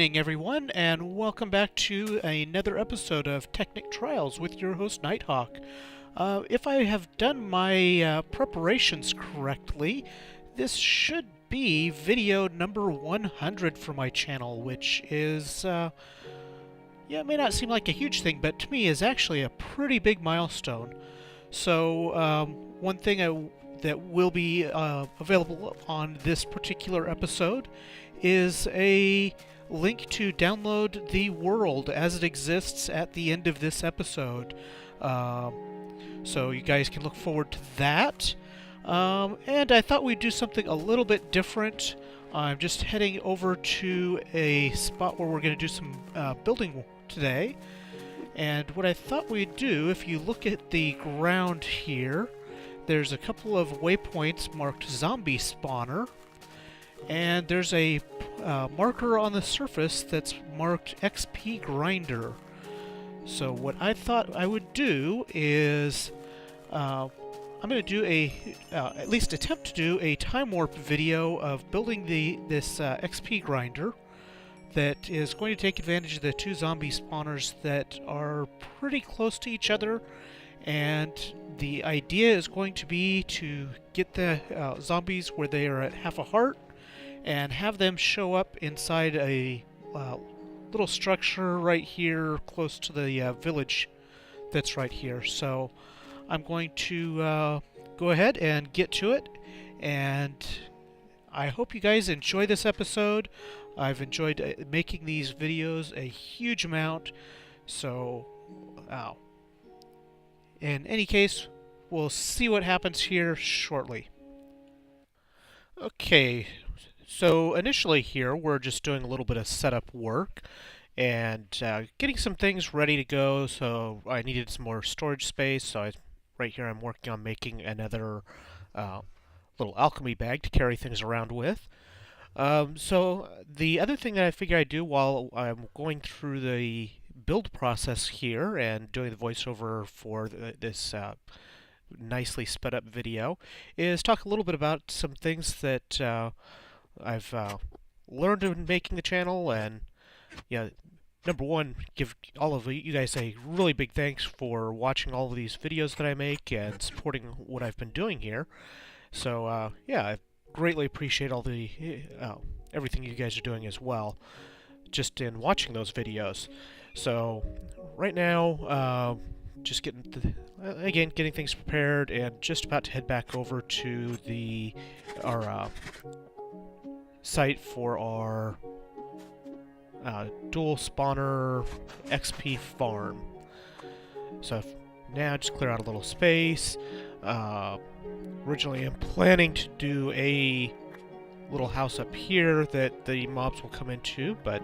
evening, everyone, and welcome back to another episode of Technic Trials with your host, Nighthawk. If I have done my preparations correctly, this should be video number 100 for my channel, which is, yeah, it may not seem like a huge thing, but to me is actually a pretty big milestone. So, one thing that will be available on this particular episode is a link to download the world as it exists at the end of this episode. So you guys can look forward to that. And I thought we'd do something a little bit different. I'm just heading over to a spot where we're going to do some building today. And what I thought we'd do, if you look at the ground here, there's a couple of waypoints marked zombie spawner. And there's a marker on the surface that's marked XP grinder. So what I thought I would do is I'm going to do at least attempt to do a time warp video of building this XP grinder that is going to take advantage of the two zombie spawners that are pretty close to each other. And the idea is going to be to get the zombies where they are at half a heart and have them show up inside a little structure right here close to the village that's right here. So I'm going to go ahead and get to it, and I hope you guys enjoy this episode. I've enjoyed making these videos a huge amount, so in any case, we'll see what happens here shortly. Okay. So initially here, we're just doing a little bit of setup work and getting some things ready to go. So I needed some more storage space. So right here I'm working on making another little alchemy bag to carry things around with. So the other thing that I figure I'd do while I'm going through the build process here and doing the voiceover for this nicely sped up video is talk a little bit about some things that I've learned in making the channel. And yeah, number one, give all of you guys a really big thanks for watching all of these videos that I make and supporting what I've been doing here. So yeah, I greatly appreciate all the everything you guys are doing as well, just in watching those videos. So right now, just getting getting things prepared and just about to head back over to our site for our dual spawner XP farm. So now just clear out a little space. Originally I'm planning to do a little house up here that the mobs will come into, but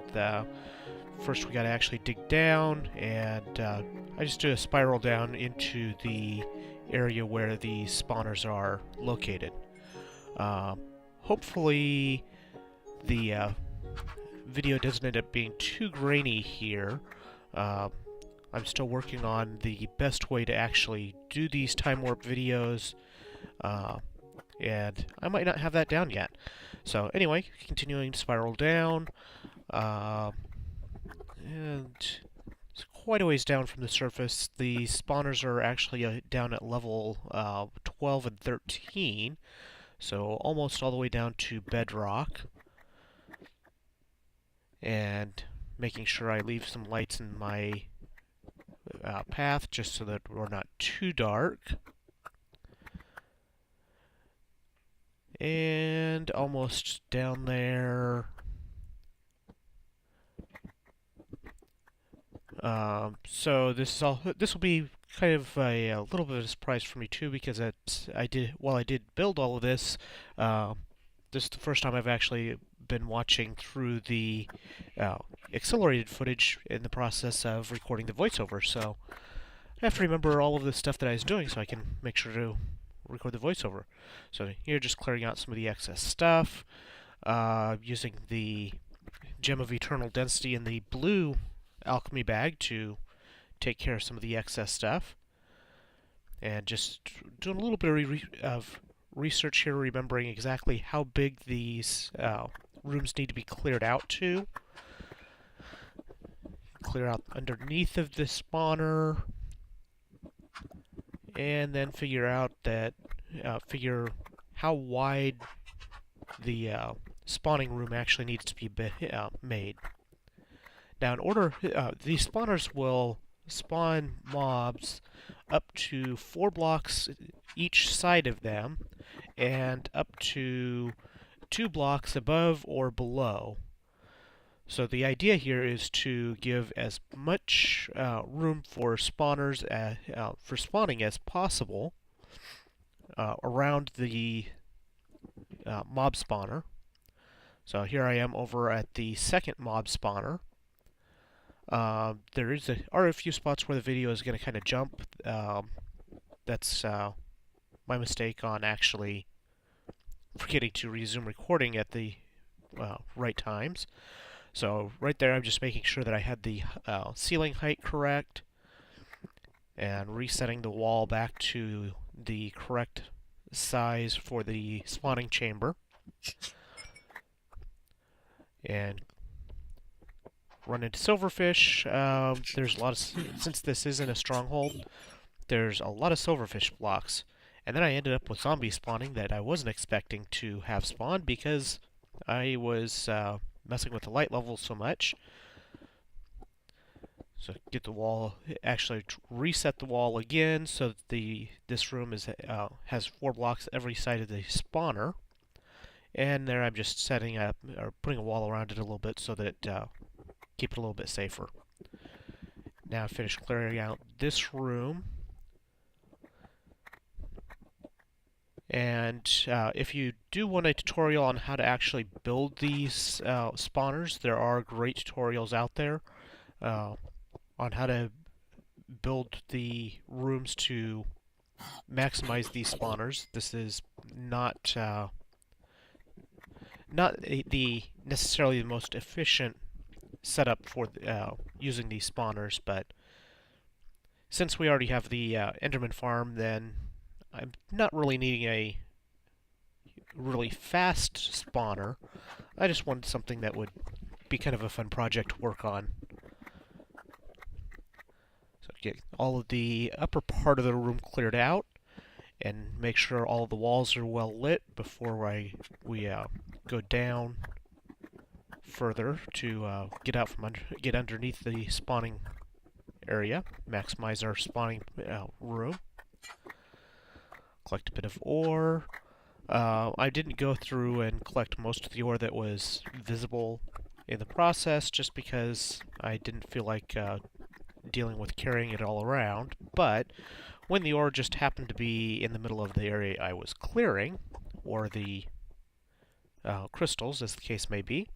first we gotta actually dig down, and I just do a spiral down into the area where the spawners are located. Hopefully the video doesn't end up being too grainy here. I'm still working on the best way to actually do these time warp videos, and I might not have that down yet. So anyway, continuing to spiral down, and it's quite a ways down from the surface. The spawners are actually down at level 12 and 13, so almost all the way down to bedrock. And making sure I leave some lights in my path just so that we're not too dark. And almost down there. So this will be kind of a little bit of a surprise for me too, because while I did build all of this, this is the first time I've actually been watching through the accelerated footage in the process of recording the voiceover. So I have to remember all of the stuff that I was doing so I can make sure to record the voiceover. So here, just clearing out some of the excess stuff, using the Gem of Eternal Density in the blue alchemy bag to take care of some of the excess stuff, and just doing a little bit of research here, remembering exactly how big these rooms need to be cleared out to. clear out underneath of the spawner, and then figure out that figure how wide the spawning room actually needs to be made. Now, in order, these spawners will spawn mobs up to 4 blocks each side of them, and up to 2 blocks above or below. So the idea here is to give as much room for spawners for spawning as possible around the mob spawner. So here I am over at the second mob spawner. There are a few spots where the video is going to kind of jump. That's my mistake on actually forgetting to resume recording at the right times. So right there, I'm just making sure that I had the ceiling height correct and resetting the wall back to the correct size for the spawning chamber. And run into silverfish. There's a lot of, since this isn't a stronghold, there's a lot of silverfish blocks. And then I ended up with zombies spawning that I wasn't expecting to have spawned because I was messing with the light level so much. So get the wall, actually reset the wall again so that this room has 4 blocks every side of the spawner. And there I'm just setting up, or putting a wall around it a little bit so that keep it a little bit safer. Now finish clearing out this room. And if you do want a tutorial on how to actually build these spawners, there are great tutorials out there on how to build the rooms to maximize these spawners. This is not necessarily the most efficient setup for using these spawners, but since we already have the enderman farm, then I'm not really needing a really fast spawner. I just wanted something that would be kind of a fun project to work on. So get all of the upper part of the room cleared out, and make sure all of the walls are well lit before we go down further to get underneath the spawning area, maximize our spawning room. Collect a bit of ore. I didn't go through and collect most of the ore that was visible in the process, just because I didn't feel like dealing with carrying it all around. But when the ore just happened to be in the middle of the area I was clearing, or the crystals, as the case may be.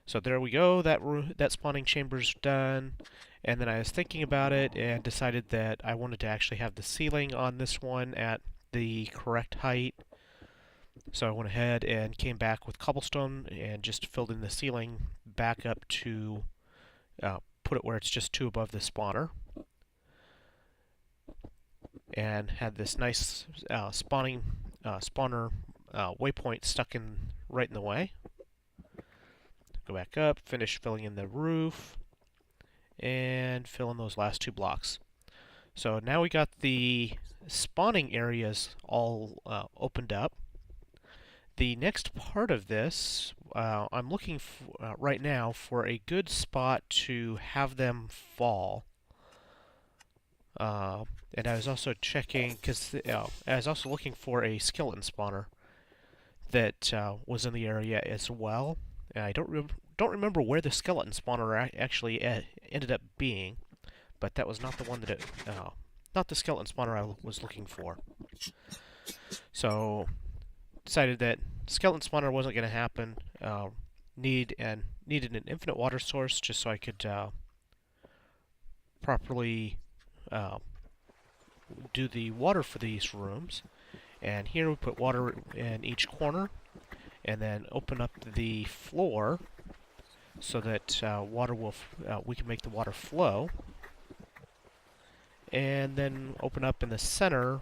So there we go, that spawning chamber's done. And then I was thinking about it and decided that I wanted to actually have the ceiling on this one at the correct height. So I went ahead and came back with cobblestone and just filled in the ceiling back up to put it where it's just 2 above the spawner. And had this nice spawner waypoint stuck in right in the way. Go back up, finish filling in the roof, and fill in those last 2 blocks. So now we got the spawning areas all opened up. The next part of this, I'm looking right now for a good spot to have them fall. And I was also checking, because I was also looking for a skeleton spawner that was in the area as well. And I don't remember where the skeleton spawner actually ended up being, but that was not the one that not the skeleton spawner I was looking for. So decided that skeleton spawner wasn't going to happen. Needed an infinite water source just so I could properly do the water for these rooms. And here we put water in each corner, and then open up the floor so that water will we can make the water flow. And then open up in the center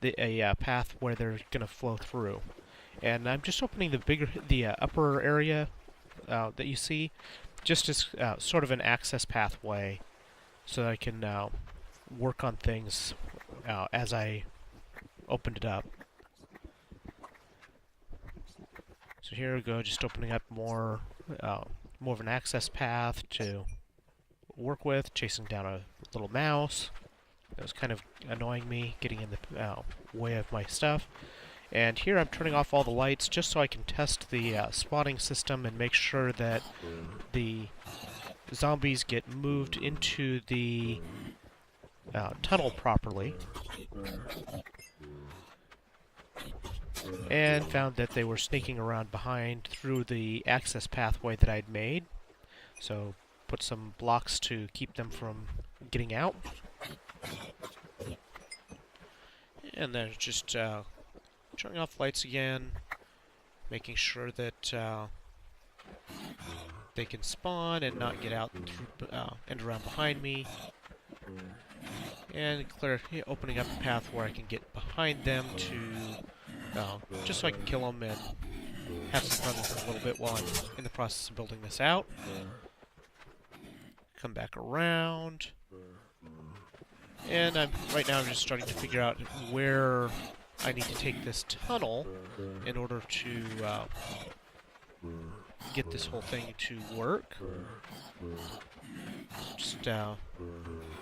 a path where they're going to flow through. And I'm just opening the upper area that you see, just as sort of an access pathway so that I can work on things as I opened it up. So here we go, just opening up more of an access path to work with, chasing down a little mouse. That was kind of annoying me, getting in the way of my stuff. And here I'm turning off all the lights just so I can test the spawning system and make sure that the zombies get moved into the tunnel properly. And found that they were sneaking around behind through the access pathway that I'd made. So put some blocks to keep them from getting out. And then just turning off lights again, making sure that they can spawn and not get out through, and around behind me. And opening up a path where I can get behind them to just so I can kill them and have some fun with them a little bit while I'm in the process of building this out. Come back around. And right now I'm just starting to figure out where I need to take this tunnel in order to get this whole thing to work. Just doing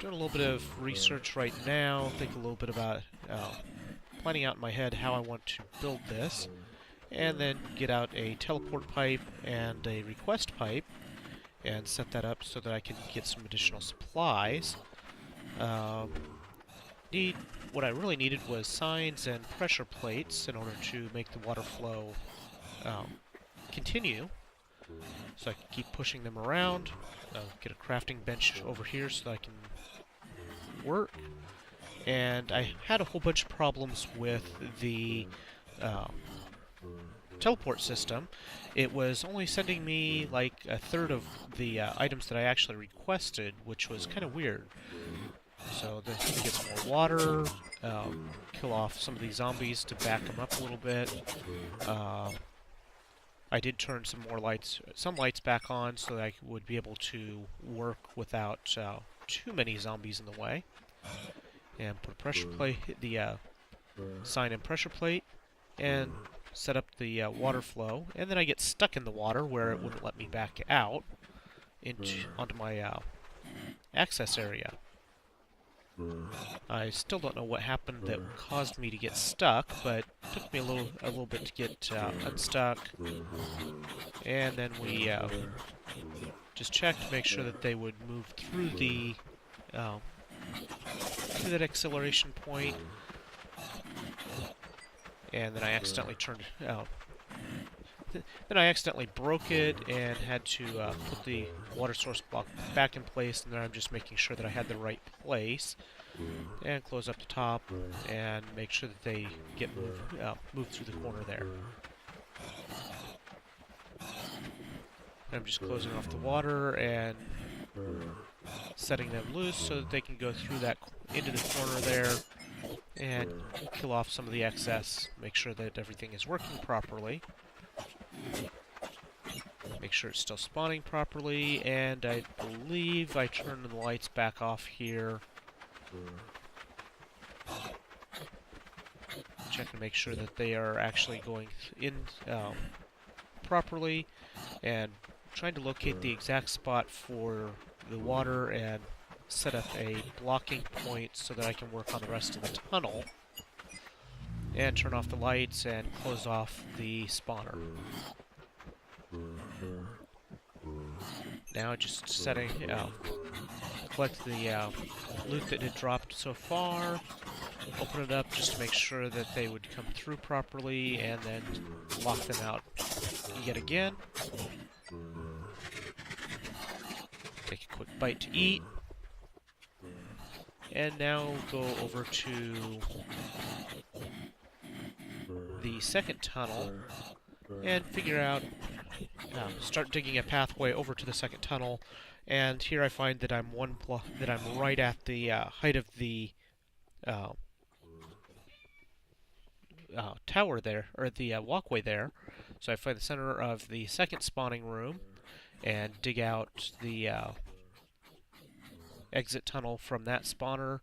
a little bit of research right now, think a little bit about planning out in my head how I want to build this, and then get out a teleport pipe and a request pipe and set that up so that I can get some additional supplies. What I really needed was signs and pressure plates in order to make the water flow continue, so I can keep pushing them around. Get a crafting bench over here so that I can work. And I had a whole bunch of problems with the teleport system. It was only sending me like a third of the items that I actually requested, which was kind of weird. So then get some more water, kill off some of these zombies to back them up a little bit. I did turn some lights back on so that I would be able to work without too many zombies in the way. And put a pressure plate, the sign and pressure plate, and set up the water flow. And then I get stuck in the water where it wouldn't let me back out onto my access area. I still don't know what happened that caused me to get stuck, but it took me a little bit to get unstuck. And then we just checked to make sure that they would move through the to that acceleration point. And then I accidentally then I accidentally broke it and had to put the water source block back in place, and then I'm just making sure that I had the right place. And close up the top and make sure that they get moved through the corner there. I'm just closing off the water and setting them loose so that they can go through that into the corner there and kill off some of the excess. Make sure that everything is working properly. Make sure it's still spawning properly, and I believe I turned the lights back off here. Check to make sure that they are actually going in properly, and trying to locate the exact spot for the water and set up a blocking point so that I can work on the rest of the tunnel. And turn off the lights and close off the spawner. Now just setting, collect the loot that had dropped so far, open it up just to make sure that they would come through properly, and then lock them out yet again. Take a quick bite to eat. And now go over to the second tunnel and figure out, start digging a pathway over to the second tunnel. And here I find that I'm right at the height of the tower there, or the walkway there. So I find the center of the second spawning room, and dig out the exit tunnel from that spawner.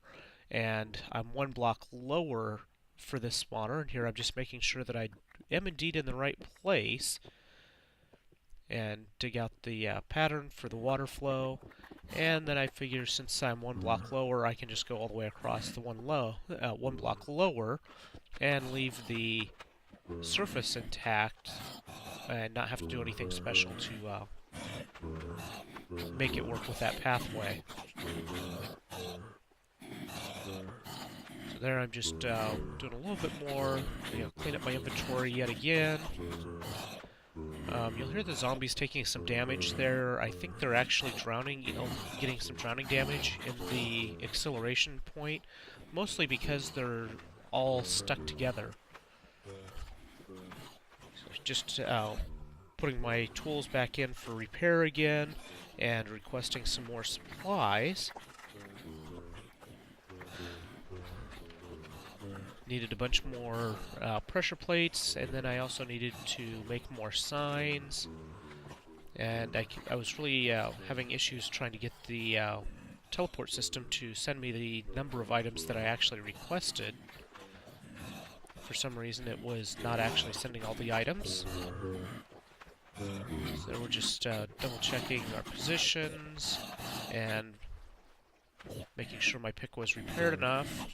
And I'm one block lower for this spawner, and here I'm just making sure that I am indeed in the right place, and dig out the pattern for the water flow. And then I figure since I'm one block lower, I can just go all the way across the one block lower and leave the surface intact and not have to do anything special to make it work with that pathway. So there I'm just doing a little bit more, clean up my inventory yet again. You'll hear the zombies taking some damage there. I think they're actually drowning, getting some drowning damage in the acceleration point, mostly because they're all stuck together. So just putting my tools back in for repair again, and requesting some more supplies. Needed a bunch more pressure plates, and then I also needed to make more signs. And I was really having issues trying to get the teleport system to send me the number of items that I actually requested. For some reason, it was not actually sending all the items. So we're just double checking our positions and making sure my pick was repaired enough,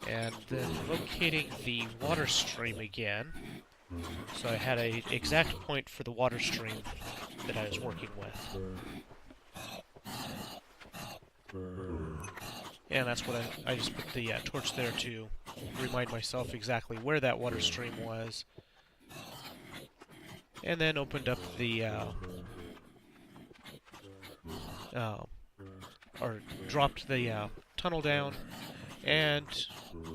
and then locating the water stream again. So I had an exact point for the water stream that I was working with. And that's what I just put the torch there to remind myself exactly where that water stream was. And then opened up the or dropped the tunnel down, and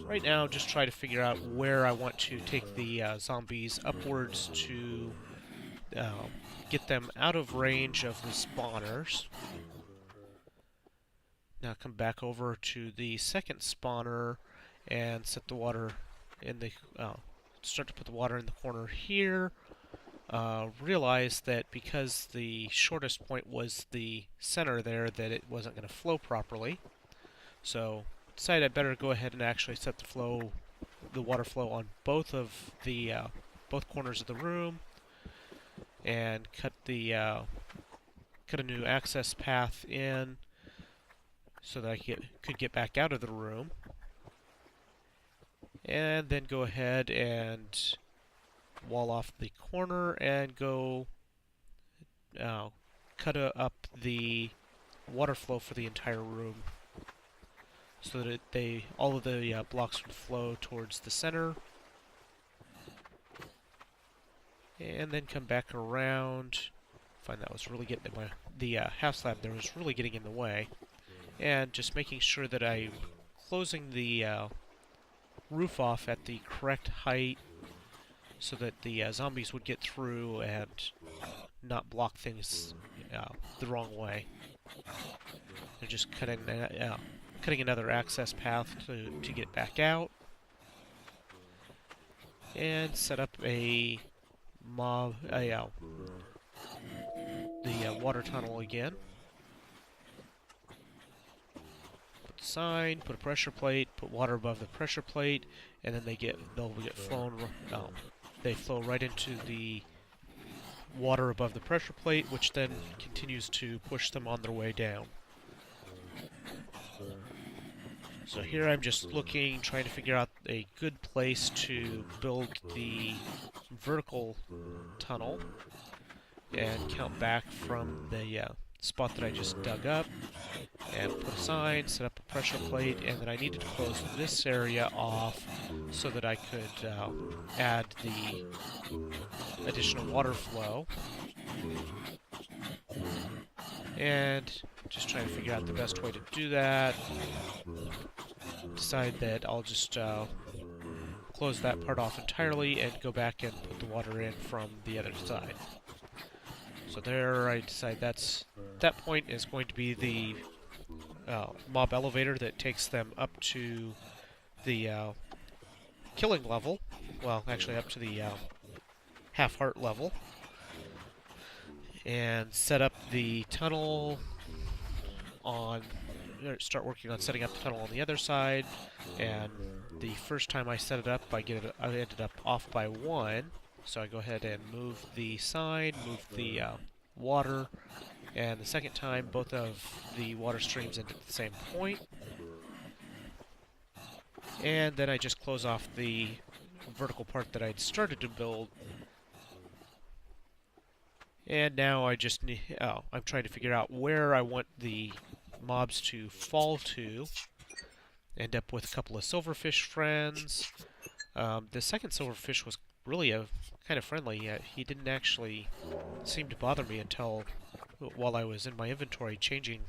right now just try to figure out where I want to take the zombies upwards to get them out of range of the spawners. Now come back over to the second spawner and set the water in the start to put the water in the corner here. Realize that because the shortest point was the center there, that it wasn't going to flow properly. So decided I better go ahead and actually set the water flow on both of the both corners of the room, and cut a new access path in so that I could get back out of the room, and then go ahead and wall off the corner and go cut up the water flow for the entire room so that all of the blocks would flow towards the center. And then come back around. Find that was really getting the half slab there was really getting in the way, and just making sure that I'm closing the roof off at the correct height, so that the zombies would get through and not block things the wrong way. And just cutting another access path to get back out, and set up the water tunnel again. Put the sign, put a pressure plate, put water above the pressure plate, and then they'll get flown. They flow right into the water above the pressure plate, which then continues to push them on their way down. So here I'm just looking, trying to figure out a good place to build the vertical tunnel, and count back from the spot that I just dug up, and put a sign, set up a pressure plate, and then I needed to close this area off so that I could add the additional water flow. And just trying to figure out the best way to do that. Decide that I'll just close that part off entirely and go back and put the water in from the other side. So there, I decide that point is going to be the mob elevator that takes them up to the killing level. Well, actually up to the half-heart level. and set up the tunnel on, start working on setting up the tunnel on the other side. And the first time I set it up, I ended up off by 1. So I go ahead and move the sign, move the water, and the second time both of the water streams end at the same point. And then I just close off the vertical part that I'd started to build. And now I just need, I'm trying to figure out where I want the mobs to fall to. End up with a couple of silverfish friends. The second silverfish was really kind of friendly. He didn't actually seem to bother me until while I was in my inventory changing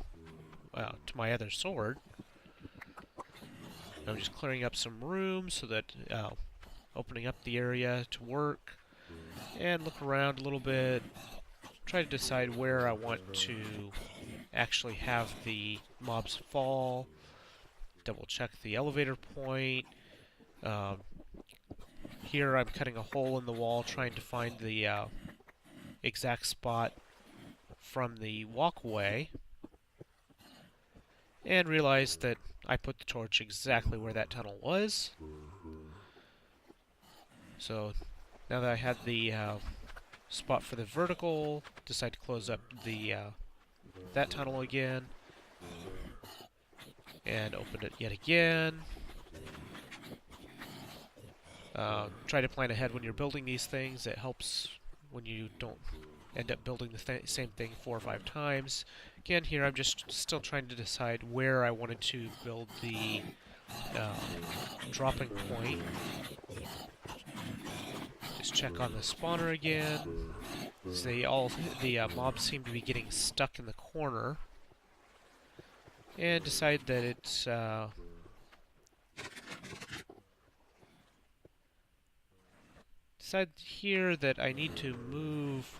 to my other sword. I'm just clearing up some room so that opening up the area to work and look around a little bit. Try to decide where I want to actually have the mobs fall. Double check the elevator point. Here I'm cutting a hole in the wall trying to find the exact spot from the walkway, and realized that I put the torch exactly where that tunnel was. So now that I had the spot for the vertical, decide to close up the that tunnel again and open it yet again. Try to plan ahead when you're building these things. It helps when you don't end up building the same thing 4 or 5 times. Again, here I'm just still trying to decide where I wanted to build the dropping point. Just check on the spawner again. So the mobs seem to be getting stuck in the corner. And decide that it's decide here that I need to move.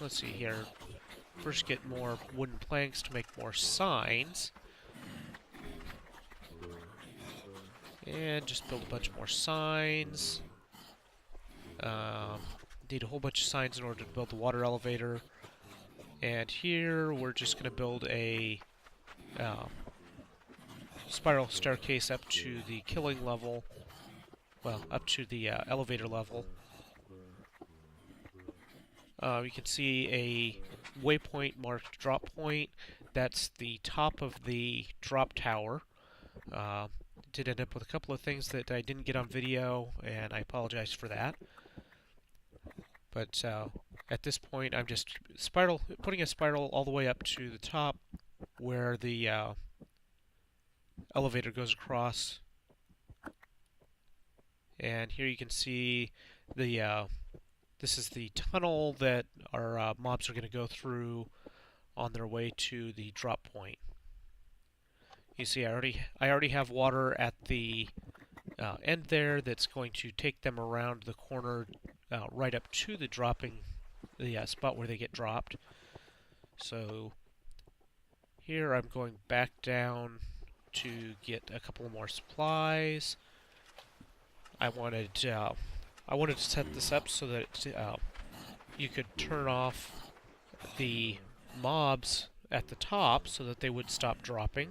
Let's see here. First, get more wooden planks to make more signs, and just build a bunch more signs. Need a whole bunch of signs in order to build the water elevator. And here we're just going to build a spiral staircase up to the killing level. Well, up to the elevator level. You can see a waypoint marked drop point. That's the top of the drop tower. Did end up with a couple of things that I didn't get on video, and I apologize for that. But at this point, I'm just putting a spiral all the way up to the top where the elevator goes across. And here you can see the this is the tunnel that our mobs are going to go through on their way to the drop point. You see, I already have water at the end there that's going to take them around the corner right up to the spot where they get dropped. So here I'm going back down to get a couple more supplies. I wanted to set this up so that you could turn off the mobs at the top so that they would stop dropping.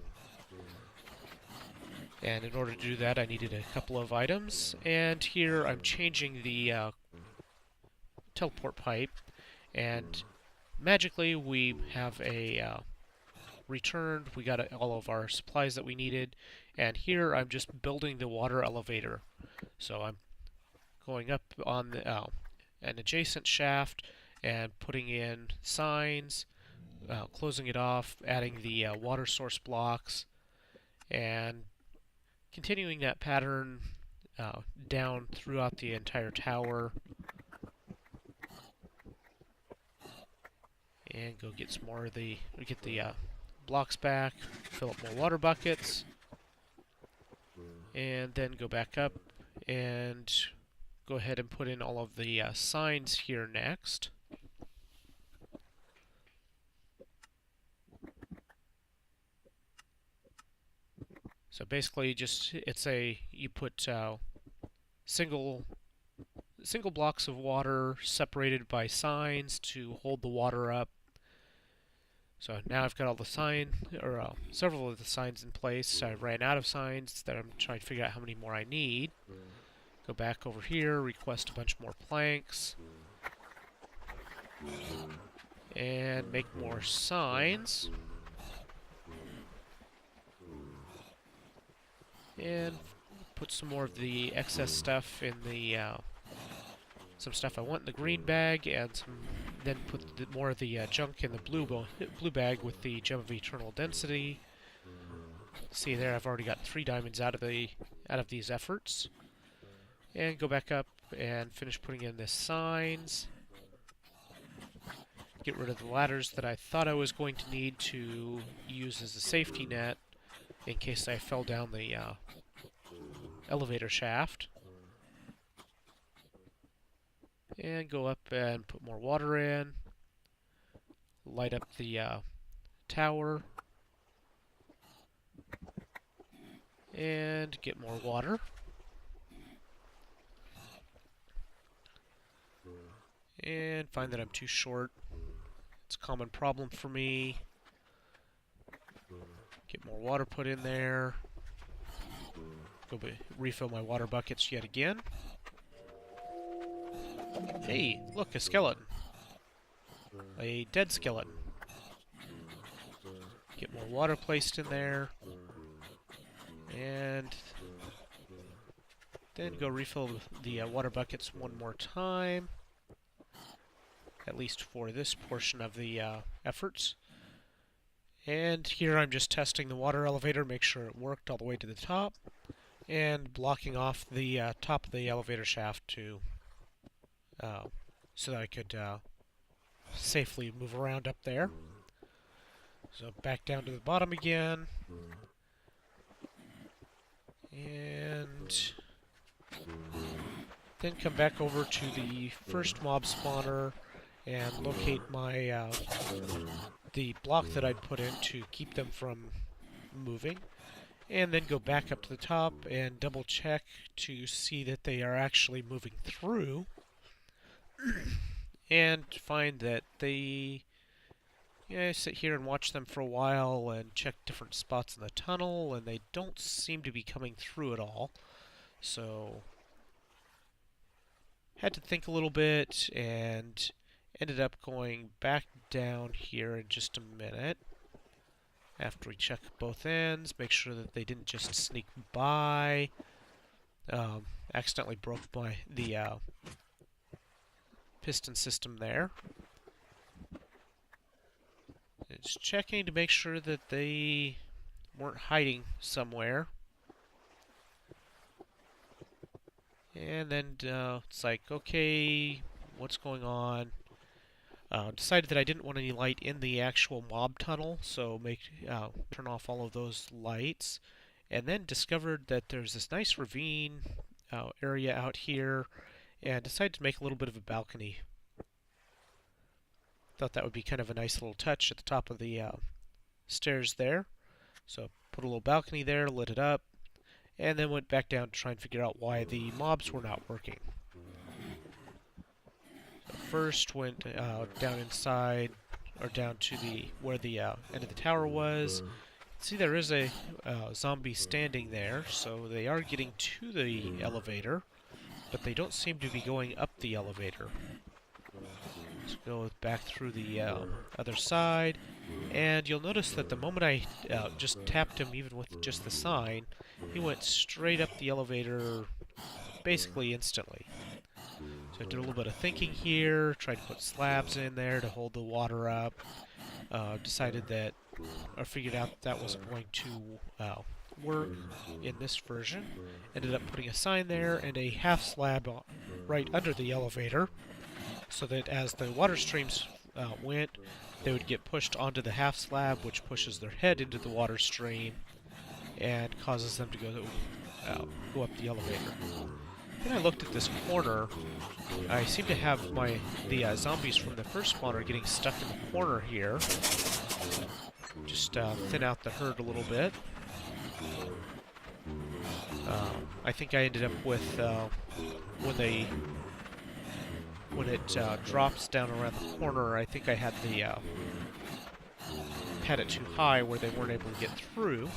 And in order to do that, I needed a couple of items. And here I'm changing the teleport pipe, and magically we have a returned. We got all of our supplies that we needed. And here I'm just building the water elevator. So I'm going up on an adjacent shaft and putting in signs, closing it off, adding the water source blocks, and continuing that pattern down throughout the entire tower. And go get some more of get the blocks back, fill up more water buckets, and then go back up and go ahead and put in all of the signs here next. So basically, you put single single blocks of water separated by signs to hold the water up. So now I've got all the several of the signs in place. I ran out of signs that I'm trying to figure out how many more I need. Go back over here, request a bunch more planks, and make more signs. And put some more of the excess stuff in the, some stuff I want in the green bag, and then put more of the junk in the blue bag with the gem of eternal density. See there, I've already got 3 diamonds out of these efforts. And go back up and finish putting in the signs. Get rid of the ladders that I thought I was going to need to use as a safety net in case I fell down the elevator shaft. And go up and put more water in. Light up the tower. And get more water. And find that I'm too short. It's a common problem for me. Get more water put in there. Go refill my water buckets yet again. Hey, look, a skeleton. A dead skeleton. Get more water placed in there. And then go refill the water buckets one more time. At least for this portion of the efforts. And here I'm just testing the water elevator, make sure it worked all the way to the top, and blocking off the top of the elevator shaft to so that I could safely move around up there. So back down to the bottom again, and then come back over to the first mob spawner and locate my the block that I'd put in to keep them from moving, and then go back up to the top and double check to see that they are actually moving through, and find that they, I sit here and watch them for a while and check different spots in the tunnel, and they don't seem to be coming through at all. So had to think a little bit and ended up going back down here in just a minute after we check both ends, make sure that they didn't just sneak by. Accidentally broke the piston system there. Just checking to make sure that they weren't hiding somewhere. And then it's like, okay, what's going on? Decided that I didn't want any light in the actual mob tunnel, so turn off all of those lights. And then discovered that there's this nice ravine area out here, and decided to make a little bit of a balcony. Thought that would be kind of a nice little touch at the top of the stairs there. So put a little balcony there, lit it up, and then went back down to try and figure out why the mobs were not working. First went down inside, or down to where the end of the tower was. See, there is a zombie standing there, so they are getting to the elevator, but they don't seem to be going up the elevator. Let's go back through the other side, and you'll notice that the moment I just tapped him, even with just the sign, he went straight up the elevator basically instantly. So I did a little bit of thinking here, tried to put slabs in there to hold the water up, figured out that wasn't going to work in this version. Ended up putting a sign there and a half slab right under the elevator, so that as the water streams went, they would get pushed onto the half slab, which pushes their head into the water stream and causes them to go up the elevator. Then I looked at this corner. I seem to have the zombies from the first spawner getting stuck in the corner here. Just thin out the herd a little bit. I think I ended up with when they when it drops down around the corner, I think I had it too high where they weren't able to get through.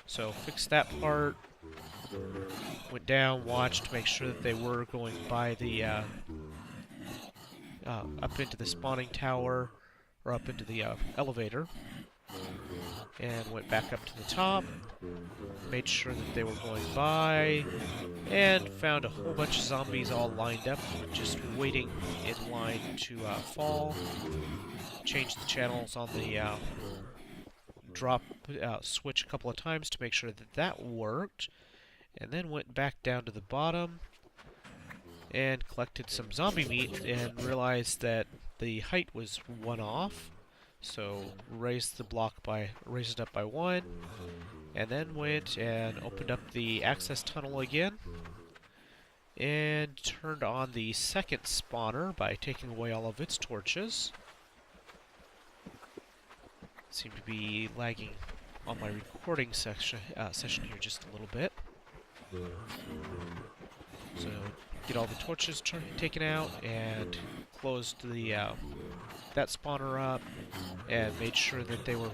So fixed that part. Went down, watched to make sure that they were going by the up into the spawning tower, or up into the elevator, and went back up to the top, made sure that they were going by, and found a whole bunch of zombies all lined up, just waiting in line to fall. Changed the channels on the drop switch a couple of times to make sure that that worked, and then went back down to the bottom and collected some zombie meat and realized that the height was 1 off, so raised it up by 1, and then went and opened up the access tunnel again and turned on the second spawner by taking away all of its torches. Seem to be lagging on my recording session here just a little bit. So get all the torches taken out and closed the that spawner up and made sure that they were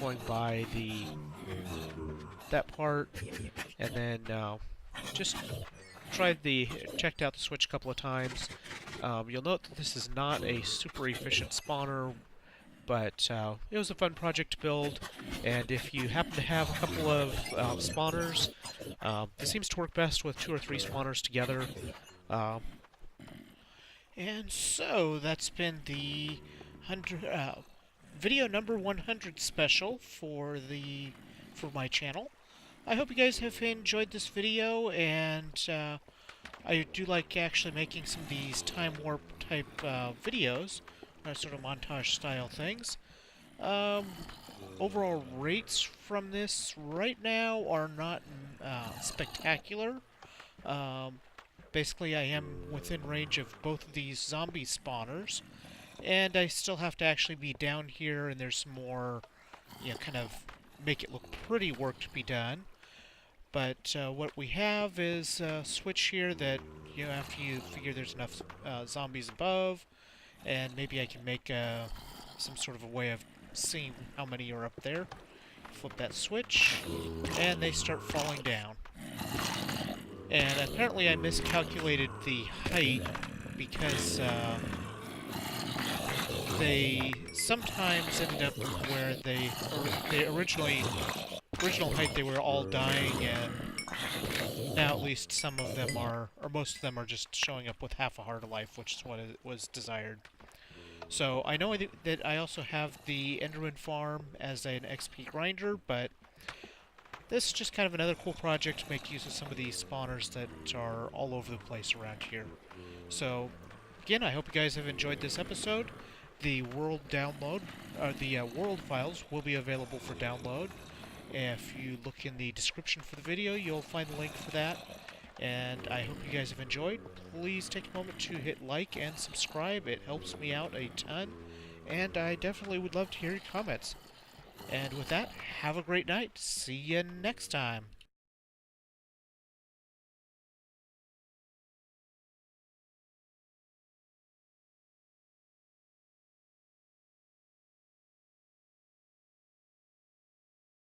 going by that part, and then just checked out the switch a couple of times. You'll note that this is not a super efficient spawner, but it was a fun project to build, and if you happen to have a couple of spawners, it seems to work best with 2 or 3 spawners together. And so that's been the video number 100 special for my channel. I hope you guys have enjoyed this video, and I do like actually making some of these time warp type videos, sort of montage style things. Overall rates from this right now are not spectacular. Basically, I am within range of both of these zombie spawners, and I still have to actually be down here, and there's some more, kind of make it look pretty work to be done. But what we have is a switch here that, after you figure there's enough zombies above, and maybe I can make some sort of a way of seeing how many are up there. Flip that switch, and they start falling down. And apparently I miscalculated the height, because they sometimes ended up where they original height they were all dying, and now at least some of them are, or most of them are just showing up with half a heart of life, which is what it was desired. So I know that I also have the enderman farm as an XP grinder, but this is just kind of another cool project to make use of some of these spawners that are all over the place around here. So again, I hope you guys have enjoyed this episode. The world download, the world files will be available for download. If you look in the description for the video, you'll find the link for that. And I hope you guys have enjoyed. Please take a moment to hit like and subscribe. It helps me out a ton, and I definitely would love to hear your comments. And with that, have a great night. See you next time.